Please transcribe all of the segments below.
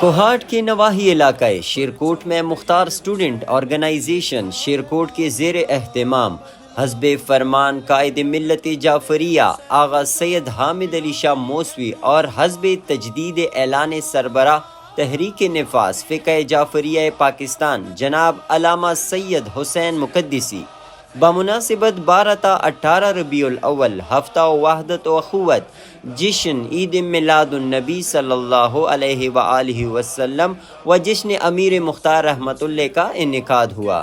کوہاٹ کے نواحی علاقہ شیرکوٹ میں مختار اسٹوڈنٹ آرگنائزیشن شیرکوٹ کے زیر اہتمام حزب فرمان قائد ملت جعفریہ آغا سید حامد علی شاہ موسوی اور حزب تجدید اعلان سربراہ تحریک نفاذ فقہ جعفریہ پاکستان جناب علامہ سید حسین مقدسی بمناسبت 12 تا 18 ربیع الاول ہفتہ وحدت و اخوت جشن عید میلاد النبی صلی اللہ علیہ وآلہ وسلم و جشن امیر مختار رحمۃ اللہ کا انعقاد ہوا،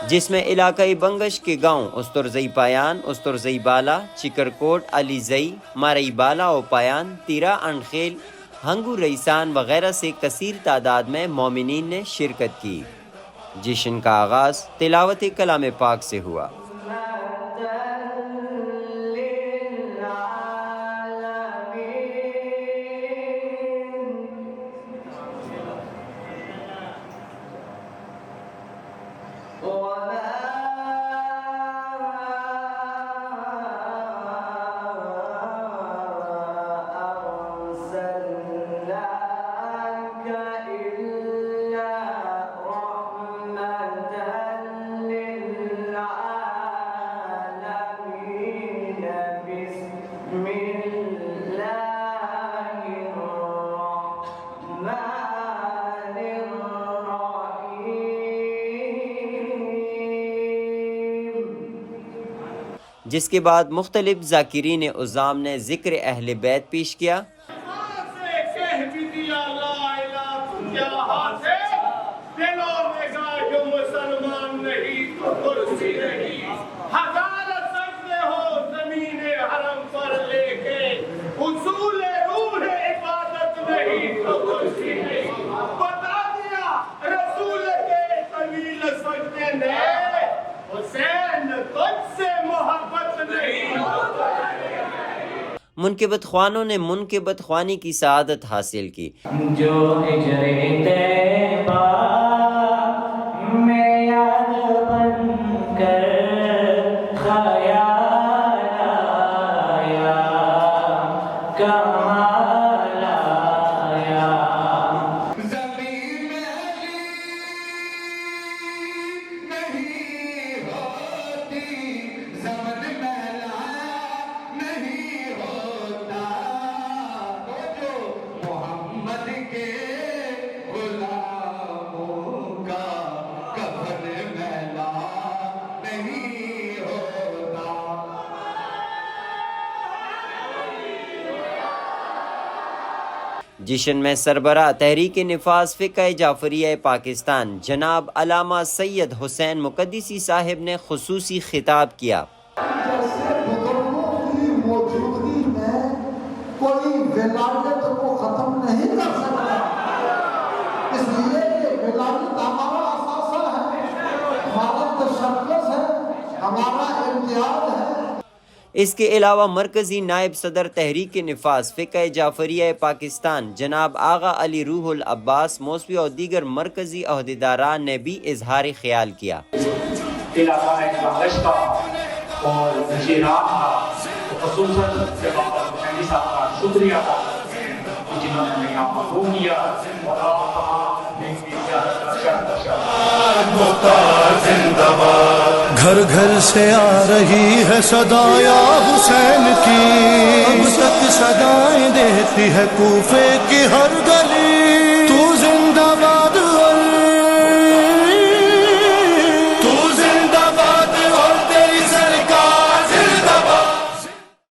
جس میں علاقائی بنگش کے گاؤں استرزئی پایان، استرزئی بالا، چکرکوٹ، علی زئی، مارئی بالا و پایان، تیرا انخیل، ہنگو ریسان وغیرہ سے کثیر تعداد میں مومنین نے شرکت کی۔ جشن کا آغاز تلاوت کلام پاک سے ہوا۔ جس کے بعد مختلف ذاکرین عظام نے ذکر اہل بیت پیش کیا۔ منکبت خوانوں نے منکبت خوانی کی سعادت حاصل کی۔ جو ہجر طیبہ میں یاد بن کر خیال آیا، کمال آیا، زمین میں نہیں ہوتی، زمن جشن میں سربراہ تحریک نفاذ فقہ جعفریہ پاکستان جناب علامہ سید حسین مقدسی صاحب نے خصوصی خطاب کیا۔ بزرگوں کی موجودگی میں کوئی ولایت کو ختم نہیں کر سکتا، اس لیے کہ ولایت ہمارا اثاثہ ہے، ہمارا تشخص ہے، ہمارا امتیاز ہے۔ اس کے علاوہ مرکزی نائب صدر تحریک نفاذ فقہ جعفریہ پاکستان جناب آغا علی روح العباس موسوی اور دیگر مرکزی عہدیداران نے بھی اظہار خیال کیا۔ علاقہ بنگش کا اور وزیران کا خصوصاً بابا حسینی صاحب کا شکریہ ادا کرتے ہیں جنہوں نے ہمیں یہاں محروم کیا اور آپ تمام گھر گھر سے آ رہی ہے صدا یا حسین کی، اب تک صدائیں دیتی ہے کوفے کی ہر گلی۔